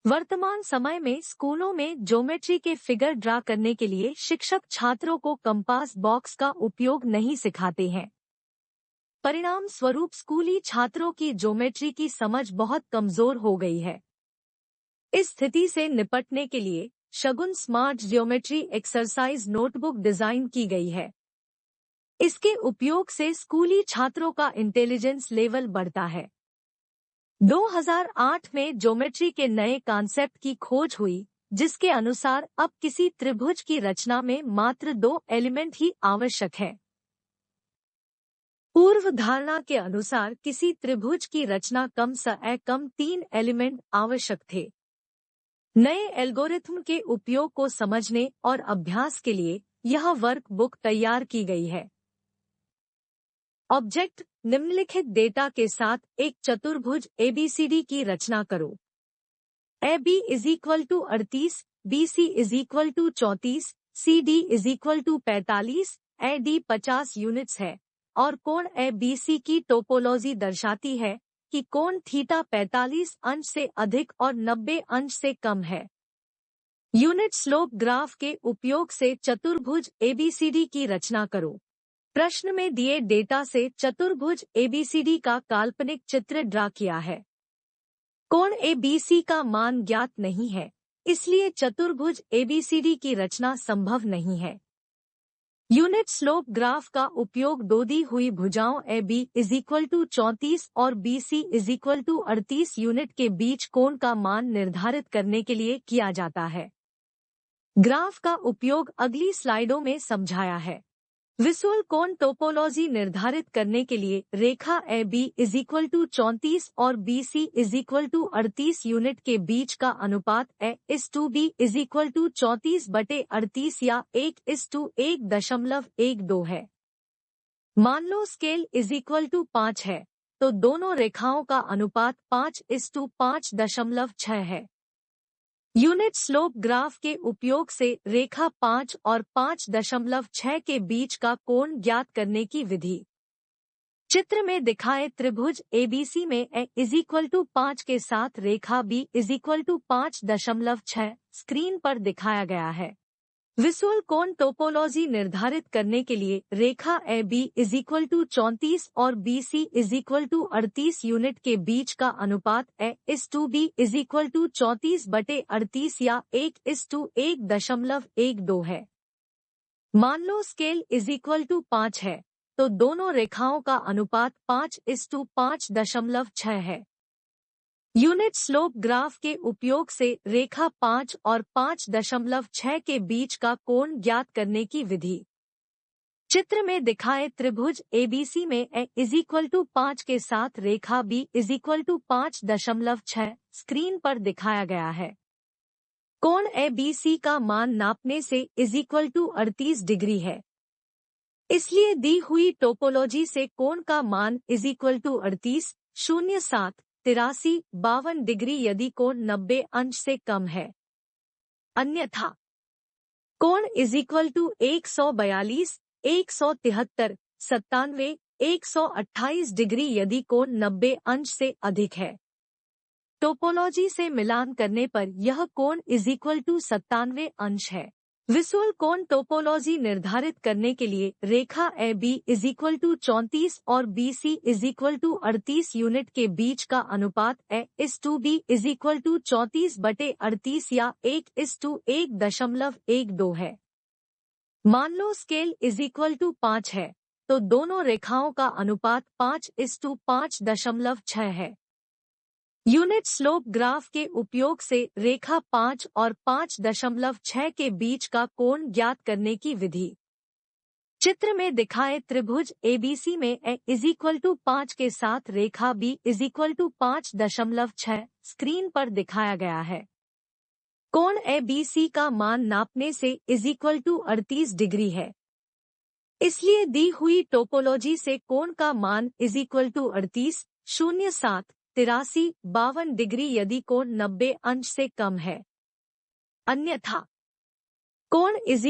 वर्तमान समय में स्कूलों में ज्योमेट्री के फिगर ड्रा करने के लिए शिक्षक छात्रों को कंपास बॉक्स का उपयोग नहीं सिखाते हैं। परिणाम स्वरूप स्कूली छात्रों की ज्योमेट्री की समझ बहुत कमजोर हो गई है। इस स्थिति से निपटने के लिए Shagun smart geometry exercise notebook design की गई है। इसके उपयोग से स्कूली छात्रों का इंटेलिजेंस लेवल बढ़ता है। 2008 में ज्योमेट्री के नए कॉन्सेप्ट की खोज हुई, जिसके अनुसार अब किसी त्रिभुज की रचना में मात्र 2 एलिमेंट ही आवश्यक है। पूर्व धारणा के अनुसार किसी त्रिभुज की रचना कम से कम 3 एलिमेंट आवश्यक थे। नए एल्गोरिथ्म के उपयोग को समझने और अभ्यास के लिए यह वर्क बुक तैयार की गई है। ऑब्जेक्ट: निम्नलिखित डेटा के साथ एक चतुर्भुज ABCD की रचना करो। AB = 38, BC = 34, CD = 45, AD 50 units है और कोण ABC की टोपोलॉजी दर्शाती है कि कोण थीटा 45 अंश से अधिक और 90 अंश से कम है। यूनिट स्लोप ग्राफ के उपयोग से चतुर्भुज ABCD की रचना करो। प्रश्न में दिए डेटा से चतुर्भुज ABCD का काल्पनिक चित्र ड्रा किया है। कोण ABC का मान ज्ञात नहीं है, इसलिए चतुर्भुज ABCD की रचना संभव नहीं है। यूनिट स्लोप ग्राफ का उपयोग दो दी हुई भुजाओं AB = 34 और BC = 38 यूनिट के बीच कोण का मान निर्धारित करने के लिए किया जाता है। ग्राफ का उपयोग अगली स्लाइडों में समझाया है। विजुअल कोण टोपोलॉजी निर्धारित करने के लिए रेखा AB = 34 और BC = 38 यूनिट के बीच का अनुपात A/B = 34/38 या 1:1.12 है। मान लो स्केल = 5 है, तो दोनों रेखाओं का अनुपात 5:5.6 है। यूनिट स्लोप ग्राफ के उपयोग से रेखा 5 और 5.6 के बीच का कोण ज्ञात करने की विधि। चित्र में दिखाए त्रिभुज ABC में A = 5 के साथ रेखा B = 5.6 स्क्रीन पर दिखाया गया है। विजुअल कोण टोपोलॉजी निर्धारित करने के लिए रेखा AB = 34 और BC = 38 यूनिट के बीच का अनुपात A/B = 34/38 या 1:1.12 है। मान लो स्केल = 5 है, तो दोनों रेखाओं का अनुपात 5:5.6 है। यूनिट स्लोप ग्राफ के उपयोग से रेखा 5 और 5.6 के बीच का कोण ज्ञात करने की विधि। चित्र में दिखाए त्रिभुज ABC में A = 5 के साथ रेखा B = 5.6 स्क्रीन पर दिखाया गया है। कोण ABC का मान नापने से = 38 डिग्री है। इसलिए दी हुई टोपोलॉजी से कोण का मान = 38, 07, 83, 52 डिग्री यदि कोण 90 अंश से कम है। अन्यथा कोण = 142, 173, 97, 128 डिग्री यदि कोण 90 अंश से अधिक है। टोपोलॉजी से मिलान करने पर यह कोण = 97 अंश है। विजुअल कोण टोपोलॉजी निर्धारित करने के लिए रेखा AB = 34 और BC = 38 यूनिट के बीच का अनुपात A/B = 34/38 या 1:1.12 है। मान लो स्केल = 5 है, तो दोनों रेखाओं का अनुपात 5:5.6 है। यूनिट स्लोप ग्राफ के उपयोग से रेखा 5 और 5.6 के बीच का कोण ज्ञात करने की विधि। चित्र में दिखाए त्रिभुज ABC में A = 5 के साथ रेखा B = 5.6 स्क्रीन पर दिखाया गया है। कोण ABC का मान नापने से = 38 डिग्री है। इसलिए दी हुई टोपोलॉजी से कोण का मान = 38, 07, 83, 52 डिग्री यदि कोण 90 अंश से कम है। अन्यथा कोण =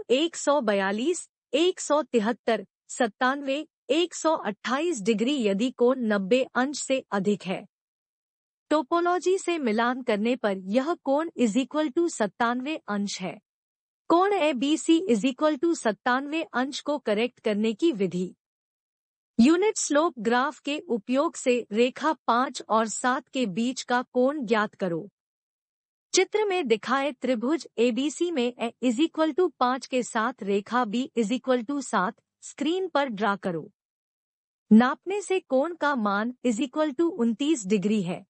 142, 173, 97, 128 डिग्री यदि कोण 90 अंश से अधिक है। टोपोलॉजी से मिलान करने पर यह कोण = 97 अंश है। कोण ABC = 97 अंश को करेक्ट करने की विधि। यूनिट स्लोप ग्राफ के उपयोग से रेखा 5 और 7 के बीच का कोण ज्ञात करो। चित्र में दिखाए त्रिभुज ABC में A = 5 के साथ रेखा B = 7 स्क्रीन पर ड्रा करो। नापने से कोण का मान = 29 डिग्री है।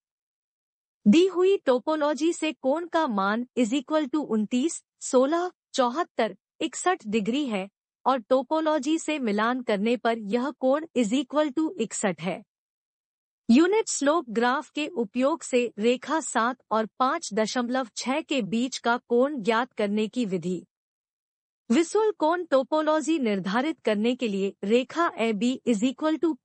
दी हुई टोपोलॉजी से कोण का मान = 29, 16, 74, 61 डिग्री है और टोपोलॉजी से मिलान करने पर यह कोण = 61 है। यूनिट स्लोप ग्राफ के उपयोग से रेखा 7 और 5.6 के बीच का कोण ज्ञात करने की विधि। विसुअल कोण टोपोलॉजी निर्धारित करने के लिए रेखा AB =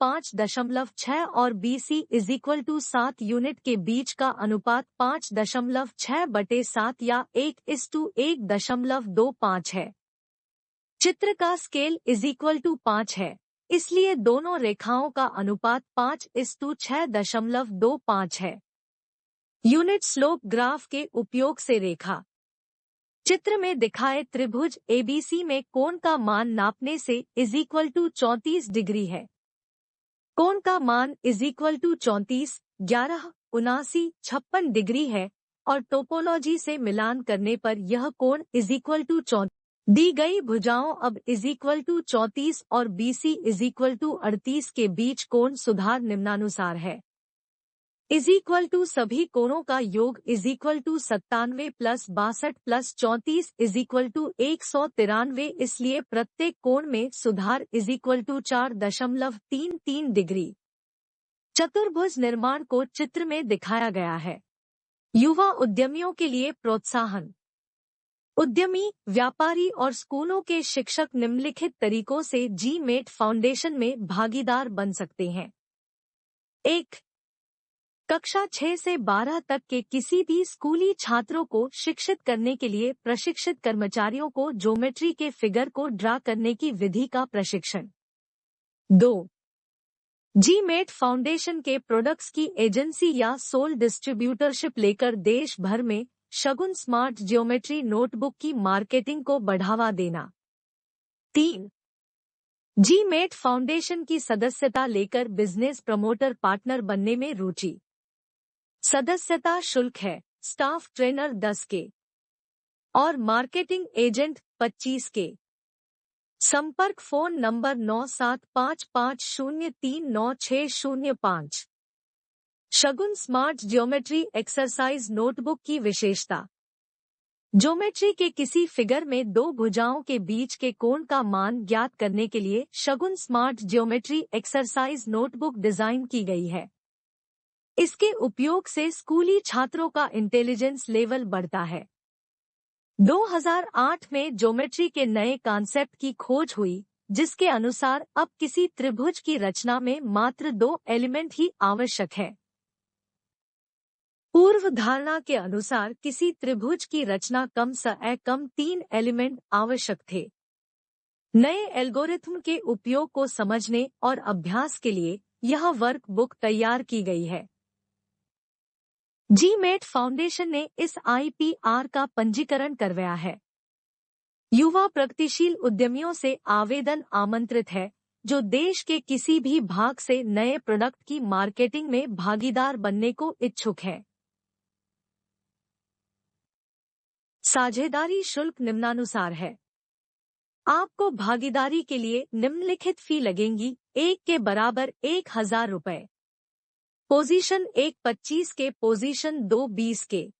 5.6 और BC = 7 यूनिट के बीच का अनुपात 5.6/7 या 1:1.25 है। चित्र का स्केल = 5 है, इसलिए दोनों रेखाओं का अनुपात 5:6.25 है। यूनिट स्लोप ग्राफ के उपयोग से रेखा। चित्र में दिखाए त्रिभुज ABC में कोण का मान नापने से = 34 डिग्री है। कोण का मान = 34, 11, 79, 56 डिग्री है और टोपोलॉजी से मिलान करने पर यह कोण = 34। दी गई भुजाओं अब = 34 और BC = 38 के बीच कोण सुधार निम्नानुसार है। सभी कोणों का योग = 97 + 62 + 34 = 193, इसलिए प्रत्येक कोण में सुधार = 4.33 डिग्री। चतुर्भुज निर्माण को चित्र में दिखाया गया है। युवा उद्यमियों के लिए प्रोत्साहन। उद्यमी, व्यापारी और स्कूलों के शिक्षक निम्नलिखित तरीकों से GMAT फाउंडेशन में भागीदार बन सकते हैं। 1. कक्षा 6 से 12 तक के किसी भी स्कूली छात्रों को शिक्षित करने के लिए प्रशिक्षित कर्मचारियों को ज्योमेट्री के फिगर को ड्रा करने की विधि का प्रशिक्षण। 2. GMAT फाउंडेशन के प्रोडक्ट्स की एजेंसी या सोल डिस्ट्रीब्यूटरशिप लेकर देश भर में शगुन स्मार्ट ज्योमेट्री नोटबुक की मार्केटिंग को बढ़ावा देना। 3. GMAT फाउंडेशन की सदस्यता लेकर बिजनेस प्रमोटर पार्टनर बनने में रुचि। सदस्यता शुल्क है स्टाफ ट्रेनर 10 के और मार्केटिंग एजेंट 25 के। संपर्क फोन नंबर 9755039605। शगुन स्मार्ट ज्योमेट्री एक्सरसाइज नोटबुक की विशेषता। ज्योमेट्री के किसी फिगर में दो भुजाओं के बीच के कोण का मान ज्ञात करने के लिए Shagun smart geometry exercise notebook design की गई है। इसके उपयोग से स्कूली छात्रों का इंटेलिजेंस लेवल बढ़ता है। 2008 में ज्योमेट्री के नए कॉन्सेप्ट की खोज हुई, जिसके अनुसार अब किसी त्रिभुज की रचना में मात्र 2 एलिमेंट ही आवश्यक है। पूर्व धारणा के अनुसार किसी त्रिभुज की रचना कम से कम 3 एलिमेंट आवश्यक थे। नए एल्गोरिथ्म के उपयोग को समझने और अभ्यास के लिए यह वर्कबुक तैयार की गई है। GMAT फाउंडेशन ने इस IPR का पंजीकरण करवाया है। युवा प्रगतिशील उद्यमियों से आवेदन आमंत्रित है जो देश के किसी भी भाग से नए प्रोडक्ट की मार्केटिंग में भागीदार बनने को इच्छुक है। साझेदारी शुल्क निम्नानुसार है। आपको भागीदारी के लिए निम्नलिखित फी लगेंगी। 1 के बराबर 1000 रुपए। पोजीशन 1 25 के, पोजीशन 2 20 के,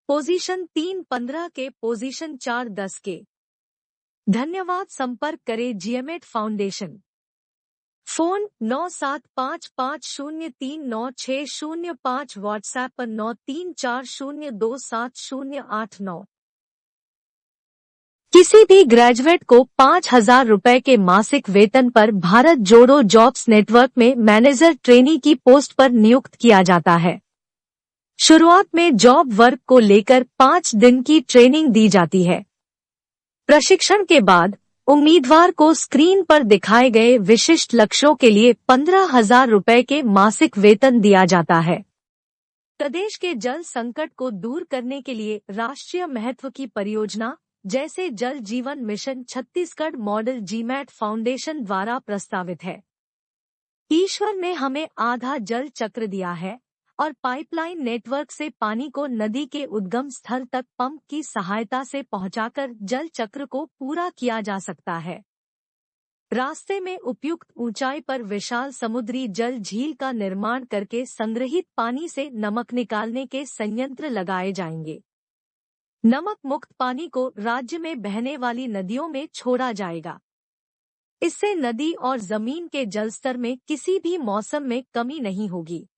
पोजीशन 3 15 के, पोजीशन 4 10 के। धन्यवाद। संपर्क करें GMAT फाउंडेशन। फोन 9755039605, व्हाट्सएप पर 9340270889। किसी भी ग्रेजुएट को 5000 रुपए के मासिक वेतन पर भारत जोड़ो जॉब्स नेटवर्क में मैनेजर ट्रेनी की पोस्ट पर नियुक्त किया जाता है। शुरुआत में जॉब वर्क को लेकर 5 दिन की ट्रेनिंग दी जाती है। प्रशिक्षण के बाद उम्मीदवार को स्क्रीन पर दिखाए गए विशिष्ट लक्ष्यों के लिए 15,000 रुपए के मासिक वेतन दिया जाता है। प्रदेश के जल संकट को दूर करने के लिए राष्ट्रीय महत्व की परियोजना जैसे जल जीवन mission Chhattisgarh model GMAT foundation द्वारा प्रस्तावित है। ईश्वर ने हमें आधा जल चक्र दिया है और पाइपलाइन नेटवर्क से पानी को नदी के उद्गम स्थल तक पंप की सहायता से पहुंचाकर जल चक्र को पूरा किया जा सकता है। रास्ते में उपयुक्त ऊंचाई पर विशाल समुद्री जल झील का निर्माण करके संग्रहित पानी से नमक निकालने के संयंत्र लगाए जाएंगे। नमक मुक्त पानी को राज्य में बहने वाली नदियों में छोड़ा जाएगा। इससे नदी और जमीन के जलस्तर में किसी भी मौसम में कमी नहीं होगी।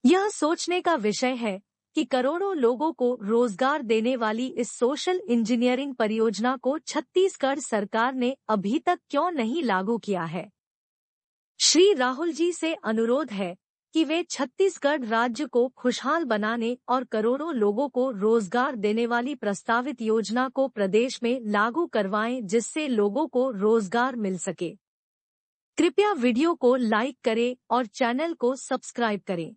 यह सोचने का विषय है कि करोड़ों लोगों को रोजगार देने वाली इस सोशल इंजीनियरिंग परियोजना को छत्तीसगढ़ सरकार ने अभी तक क्यों नहीं लागू किया है। श्री राहुल जी से अनुरोध है कि वे छत्तीसगढ़ राज्य को खुशहाल बनाने और करोड़ों लोगों को रोजगार देने वाली प्रस्तावित योजना को प्रदेश में लागू करवाएं, जिससे लोगों को रोजगार मिल सके। कृपया वीडियो को लाइक करें और चैनल को सब्सक्राइब करें।